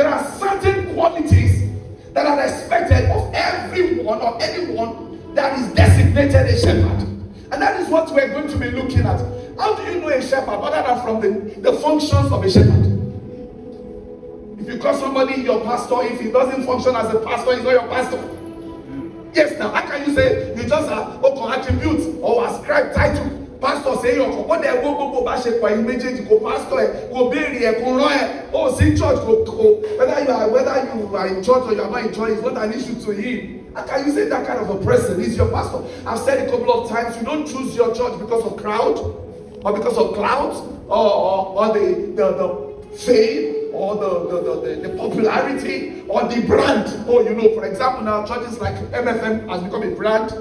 There are certain qualities that are expected of everyone or anyone that is designated a shepherd. And that is what we're going to be looking at. How do you know a shepherd other than from the functions of a shepherd? If you call somebody your pastor, if he doesn't function as a pastor, he's not your pastor. Yes, now, how can you say you just attribute or ascribe title? Pastor say what they go back immediately go pastor go bury go run oh see church go whether you are in church or you are not in church is not an issue to him. How can you say that kind of a person is your pastor? I've said it a couple of times, you don't choose your church because of crowd or because of clout or the fame or the popularity or the brand. Oh, you know, for example, now churches like MFM has become a brand.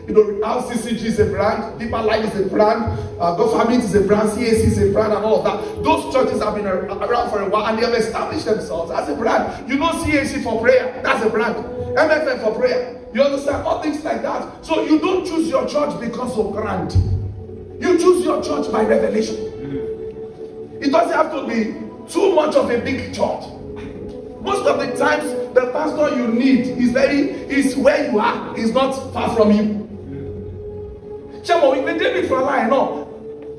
You know, RCCG is a brand, Deeper Life is a brand, Government is a brand, CAC is a brand, and all of that. Those churches have been around for a while and they have established themselves as a brand. You know, CAC for prayer, that's a brand. MFM for prayer. You understand? All things like that. So you don't choose your church because of brand. You choose your church by revelation. It doesn't have to be too much of a big church. Most of the times, the pastor you need is where you are, is not far from you. Chemo, even David for a line,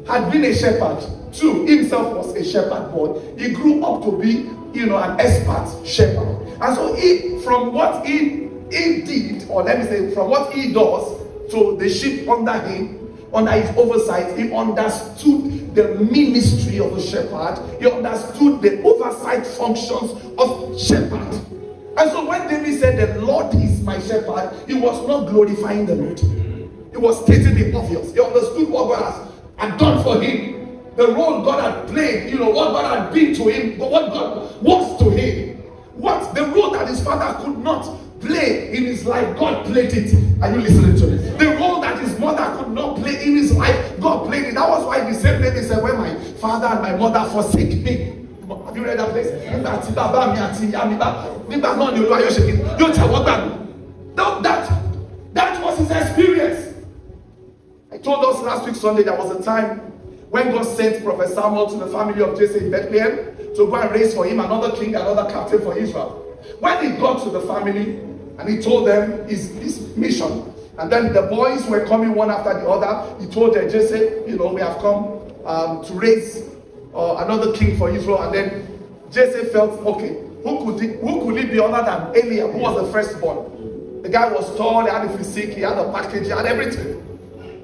had been a shepherd too. Himself was a shepherd boy. He grew up to be, an expert shepherd. And so from what he did, or let me say, from what he does to the sheep under him, under his oversight, he understood the ministry of a shepherd. He understood the oversight functions of shepherd. And so when David said, the Lord is my shepherd, he was not glorifying the Lord. He was stating the obvious. He understood what God had done for him. The role God had played, what God had been to him, what God was to him. What the role that his father could not play in his life, God played it. Are you listening to me? The role that his mother could not play in his life, God played it. That was why the same lady said, when my father and my mother forsake me. Have you read that place? That was his experience. I told us last week Sunday there was a time when God sent Prophet Samuel to the family of Jesse in Bethlehem to go and raise for him another king, another captain for Israel. When he got to the family and he told them his mission, and then the boys were coming one after the other, he told them, Jesse, we have come to raise another king for Israel. And then Jesse felt, okay, who could it be other than Eliab, who was the firstborn? The guy was tall, he had a physique, he had a package, he had everything.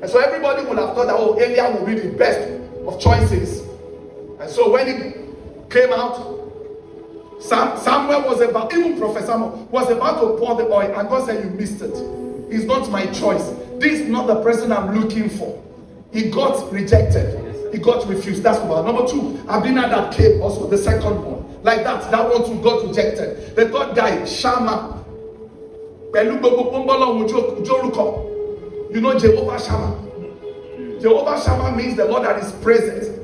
And so everybody would have thought that, Eliab would be the best of choices. And so when he came out, Samuel was about, even Prophet Samuel was about to pour the oil, and God said, you missed it. It's not my choice. This is not the person I'm looking for. He got rejected. He got refused. That's one. Number two, Abinadab that came also, the second one. Like that one too got rejected. The third guy, Shammah. You know Jehovah Shammah. Jehovah Shammah means the Lord that is present.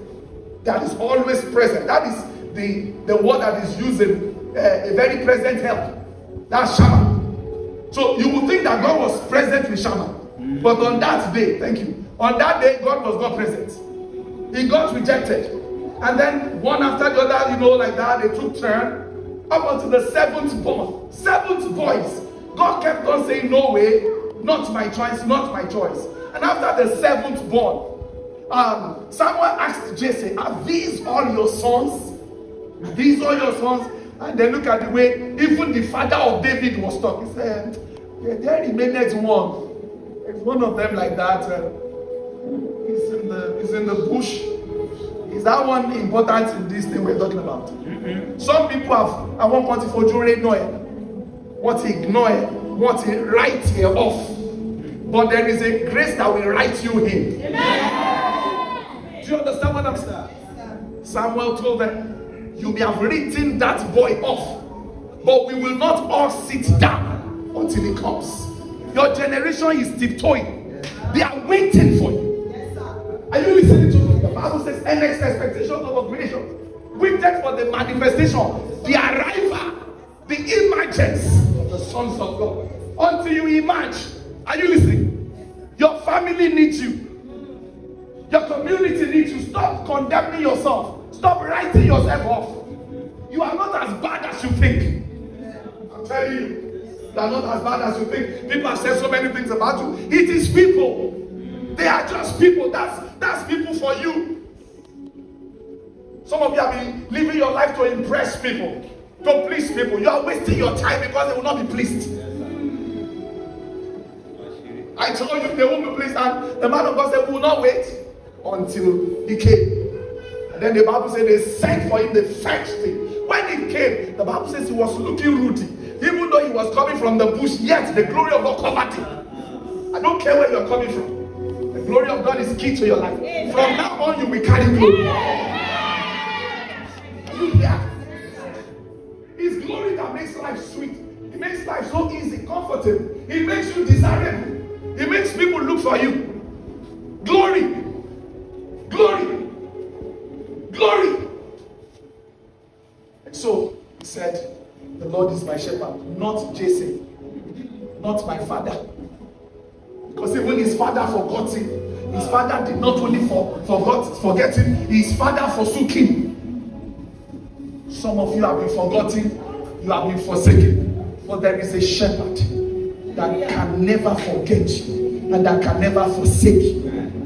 That is always present. That is the word that is used in a very present help. That's Shammah. So you would think that God was present with Shammah. But on that day, thank you. On that day, God was not present. He got rejected. And then one after the other, like that, they took turn. Up until the seventh born. Seventh boys. God kept on saying, no way, not my choice, not my choice. And after the seventh born, Samuel asked Jesse, are these all your sons? Are these all your sons? And then look at the way even the father of David was talking. He said, there remained one. There's one of them like that. He's in the bush. Is that one important in this thing we're talking about? Mm-hmm. Some people have, I want to for jewelry, what to ignore, what to write here off. But there is a grace that will write you in. Amen. Do you understand what I'm saying? Samuel told them, you may have written that boy off, but we will not all sit down until he comes. Your generation is tiptoeing. They are waiting for you. Are you listening to me? The Bible says, next expectation of creation. Waited for the manifestation, the arrival, the emergence of the sons of God. Until you emerge. Are you listening? Your family needs you. Your community needs you. Stop condemning yourself. Stop writing yourself off. You are not as bad as you think. I'm telling you, you are not as bad as you think. People have said so many things about you. It is people. They are just people. That's people for you. Some of you have been living your life to impress people, to please people. You are wasting your time because they will not be pleased. I told you they won't be pleased, and the man of God said, we will not wait until he came. And then the Bible says they sent for him, they fetched him. When he came, the Bible says he was looking ruddy. Even though he was coming from the bush, yet the glory of God covered him. I don't care where you are coming from. The glory of God is key to your life. From now on, you will carry glory. You hear? It's glory that makes life sweet. It makes life so easy, comfortable. It makes you desirable. It makes people look for you. Glory. Glory. Glory. And so he said, the Lord is my shepherd, not Jason, not my father. Because even his father forgot him. His father did not only forget him, his father forsook him. Some of you have been forgotten, you have been forsaken. But there is a shepherd that can never forget you and that can never forsake you.